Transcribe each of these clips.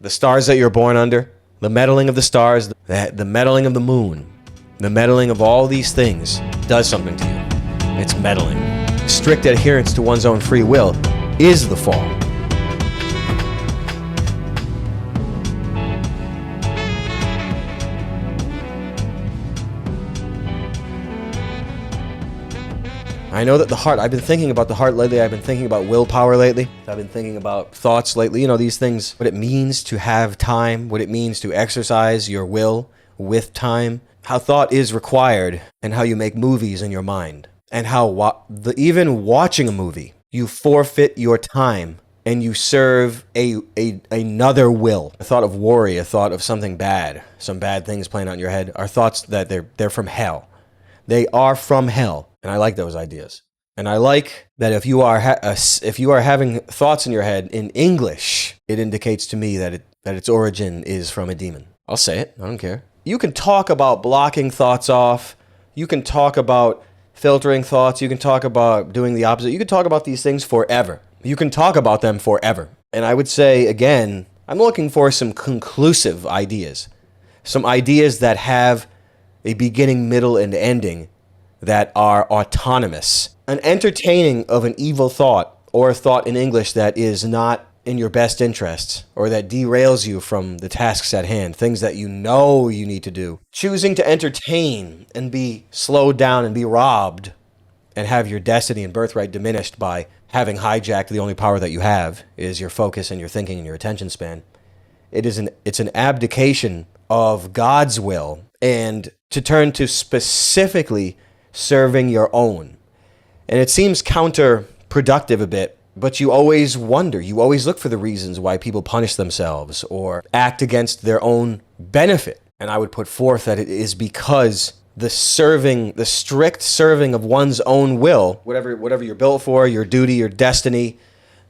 The stars that you're born under, the meddling of the stars, the meddling of the moon, the meddling of all these things does something to you. It's meddling. Strict adherence to one's own free will is the fall. I know that the heart, I've been thinking about the heart lately. I've been thinking about willpower lately. I've been thinking about thoughts lately. You know, these things, what it means to have time, what it means to exercise your will with time, how thought is required, and how you make movies in your mind. And how even watching a movie, you forfeit your time and you serve another will. A thought of worry, a thought of something bad, some bad things playing out in your head are thoughts that they're from hell. They are from hell. And I like those ideas. And I like that if you are having thoughts in your head in English, it indicates to me that its origin is from a demon. I'll say it. I don't care. You can talk about blocking thoughts off. You can talk about filtering thoughts. You can talk about doing the opposite. You can talk about these things forever. You can talk about them forever. And I would say, again, I'm looking for some conclusive ideas. Some ideas that have a beginning, middle, and ending that are autonomous. An entertaining of an evil thought, or a thought in English that is not in your best interests, or that derails you from the tasks at hand, things that you know you need to do. Choosing to entertain and be slowed down and be robbed and have your destiny and birthright diminished by having hijacked the only power that you have is your focus and your thinking and your attention span. It's an abdication of God's will and to turn to specifically serving your own. And it seems counterproductive a bit, but you always wonder, you always look for the reasons why people punish themselves or act against their own benefit. And I would put forth that it is because the strict serving of one's own will, whatever you're built for, your duty, your destiny,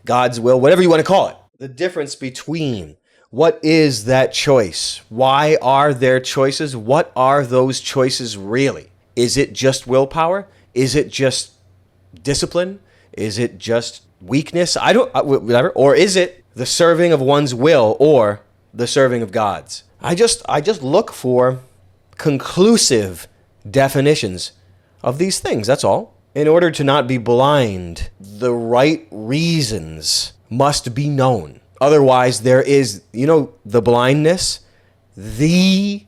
God's will, whatever you want to call it. The difference between what is that choice? Why are there choices? What are those choices really? Is it just willpower? Is it just discipline? Is it just weakness? Whatever. Or is it the serving of one's will or the serving of God's? I just look for conclusive definitions of these things. That's all. In order to not be blind, the right reasons must be known. Otherwise, there is, the blindness. The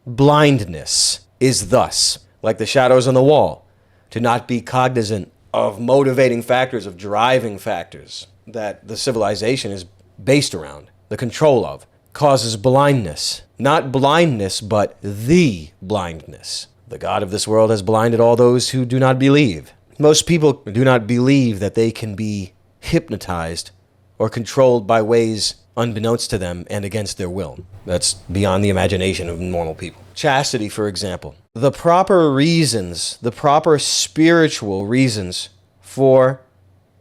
blindness is thus, like the shadows on the wall, to not be cognizant of motivating factors, of driving factors that the civilization is based around, the control of, causes blindness. Not blindness, but the blindness. The God of this world has blinded all those who do not believe. Most people do not believe that they can be hypnotized or controlled by ways unbeknownst to them and against their will. That's beyond the imagination of normal people. Chastity, for example. The proper reasons, the proper spiritual reasons for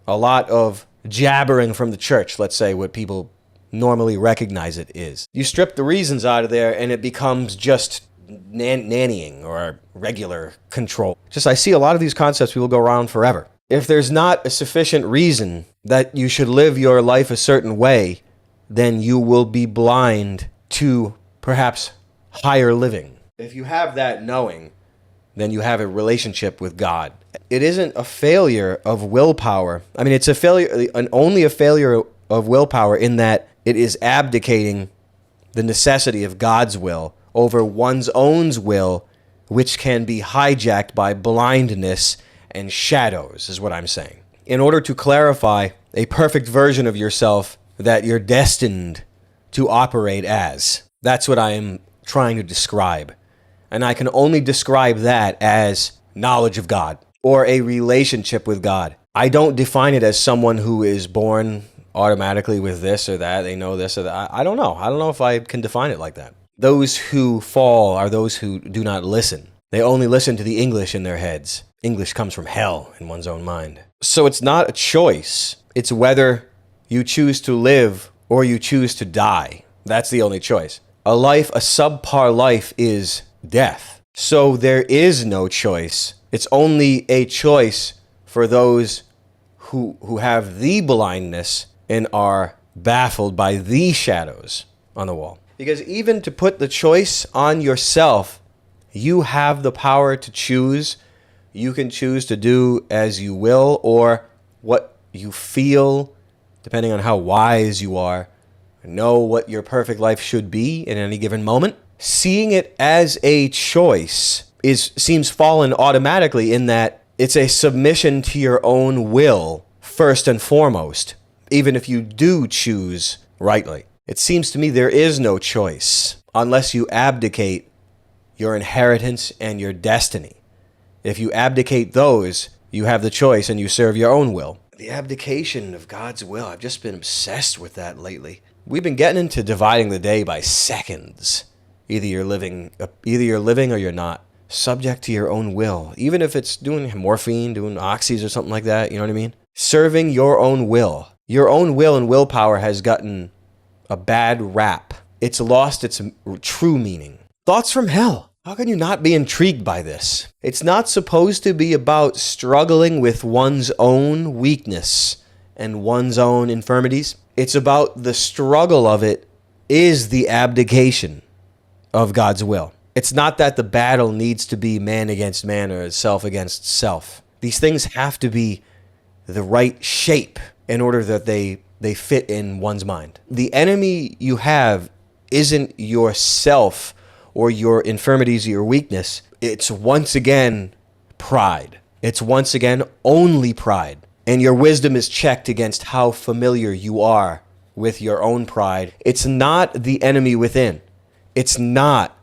a lot of jabbering from the church, let's say what people normally recognize it is. You strip the reasons out of there and it becomes just nannying or regular control. I see a lot of these concepts will go around forever. If there's not a sufficient reason that you should live your life a certain way, then you will be blind to perhaps higher living. If you have that knowing, then you have a relationship with God. It isn't a failure of willpower. I mean, it's a failure, only a failure of willpower in that it is abdicating the necessity of God's will over one's own will, which can be hijacked by blindness and shadows, is what I'm saying. In order to clarify a perfect version of yourself that you're destined to operate as. That's what I am trying to describe. And I can only describe that as knowledge of God or a relationship with God. I don't define it as someone who is born automatically with this or that. They know this or that. I don't know. I don't know if I can define it like that. Those who fall are those who do not listen. They only listen to the English in their heads. English comes from hell in one's own mind. So it's not a choice. It's whether you choose to live or you choose to die. That's the only choice. A subpar life is death. So there is no choice. It's only a choice for those who have the blindness and are baffled by the shadows on the wall. Because even to put the choice on yourself, you have the power to choose. You can choose to do as you will or what you feel, depending on how wise you are, know what your perfect life should be in any given moment. Seeing it as a choice seems fallen automatically in that it's a submission to your own will first and foremost, even if you do choose rightly. It seems to me there is no choice unless you abdicate your inheritance and your destiny. If you abdicate those, you have the choice and you serve your own will. The abdication of God's will, I've just been obsessed with that lately. We've been getting into dividing the day by seconds. Either you're living or you're not. Subject to your own will. Even if it's doing morphine, doing oxys or something like that, you know what I mean? Serving your own will. Your own will and willpower has gotten a bad rap. It's lost its true meaning. Thoughts from hell. How can you not be intrigued by this? It's not supposed to be about struggling with one's own weakness and one's own infirmities. It's about the struggle of it is the abdication of God's will. It's not that the battle needs to be man against man or self against self. These things have to be the right shape in order that they fit in one's mind. The enemy you have isn't yourself or your infirmities or your weakness. It's once again pride. It's once again only pride. And your wisdom is checked against how familiar you are with your own pride. It's not the enemy within. It's not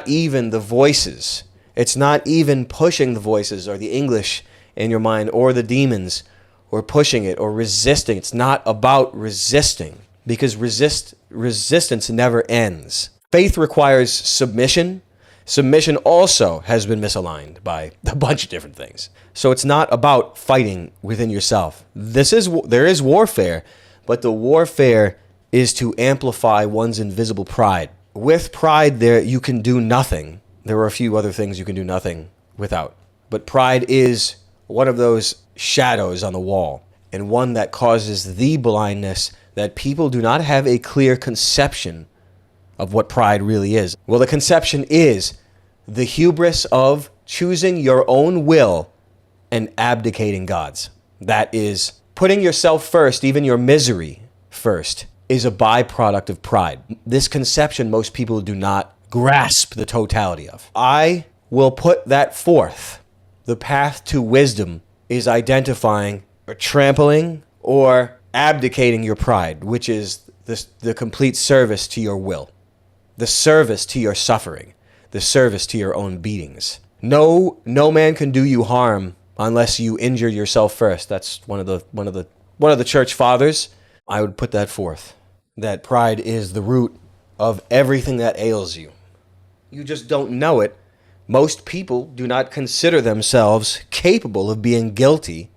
even the voices. It's not even pushing the voices or the English in your mind or the demons or pushing it or resisting. It's not about resisting because resistance never ends. Faith requires submission. Submission also has been misaligned by a bunch of different things. So it's not about fighting within yourself. There is warfare, but the warfare is to amplify one's invisible pride. With pride there, you can do nothing. There are a few other things you can do nothing without. But pride is one of those shadows on the wall and one that causes the blindness that people do not have a clear conception of what pride really is. Well, the conception is the hubris of choosing your own will and abdicating God's. That is putting yourself first, even your misery first, is a byproduct of pride. This conception most people do not grasp the totality of. I will put that forth. The path to wisdom is identifying or trampling or abdicating your pride, which is the complete service to your will, the service to your suffering, the service to your own beatings. No man can do you harm unless you injure yourself first. That's one of the church fathers. I would put that forth. That pride is the root of everything that ails you. You just don't know it. Most people do not consider themselves capable of being guilty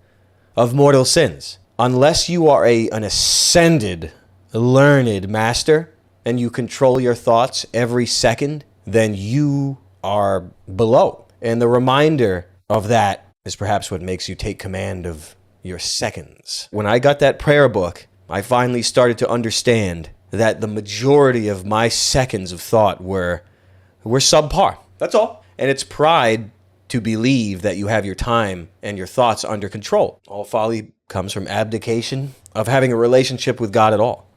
of mortal sins. Unless you are an ascended, learned master and you control your thoughts every second, then you are below. And the reminder of that is perhaps what makes you take command of your seconds. When I got that prayer book, I finally started to understand that the majority of my seconds of thought were subpar. That's all. And it's pride to believe that you have your time and your thoughts under control. All folly comes from abdication of having a relationship with God at all.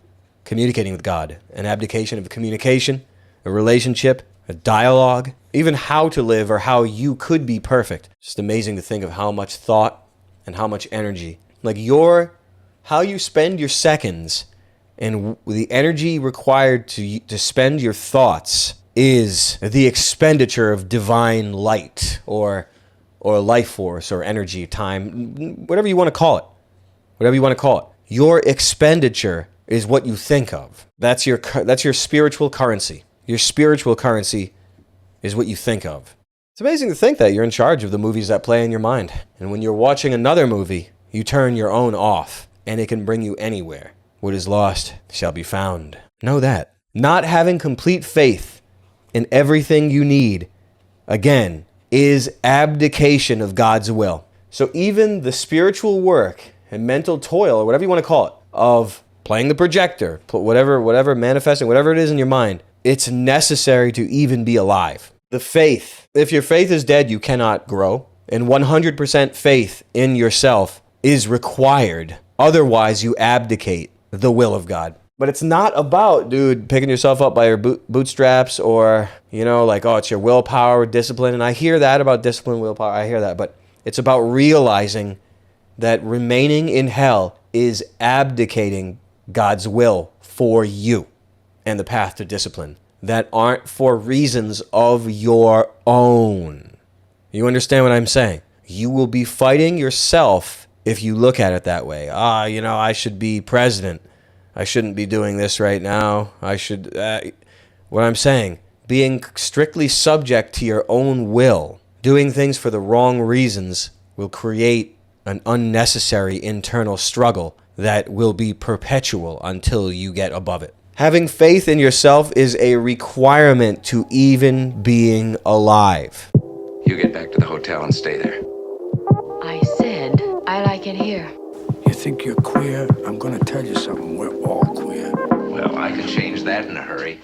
Communicating with God. An abdication of communication, a relationship, a dialogue, even how to live or how you could be perfect. Just amazing to think of how much thought and how much energy. Like how you spend your seconds and the energy required to spend your thoughts is the expenditure of divine light or life force or energy, time, whatever you want to call it. Whatever you want to call it. Your expenditure is what you think of. That's your spiritual currency. Your spiritual currency is what you think of. It's amazing to think that you're in charge of the movies that play in your mind. And when you're watching another movie, you turn your own off, and it can bring you anywhere. What is lost shall be found. Know that. Not having complete faith in everything you need, again, is abdication of God's will. So even the spiritual work and mental toil, or whatever you want to call it, of playing the projector, whatever manifesting, whatever it is in your mind, it's necessary to even be alive. The faith. If your faith is dead, you cannot grow. And 100% faith in yourself is required. Otherwise, you abdicate the will of God. But it's not about, dude, picking yourself up by your bootstraps or, you know, like, oh, it's your willpower, discipline. And I hear that about discipline, willpower. I hear that. But it's about realizing that remaining in hell is abdicating God's will for you and the path to discipline that aren't for reasons of your own. You understand what I'm saying? You will be fighting yourself if you look at it that way. You know, I should be president. I shouldn't be doing this right now. I should... what I'm saying, being strictly subject to your own will, doing things for the wrong reasons will create an unnecessary internal struggle that will be perpetual until you get above it. Having faith in yourself is a requirement to even being alive. You get back to the hotel and stay there. I said I like it here. You think you're queer? I'm gonna tell you something. We're all queer. Well, I can change that in a hurry.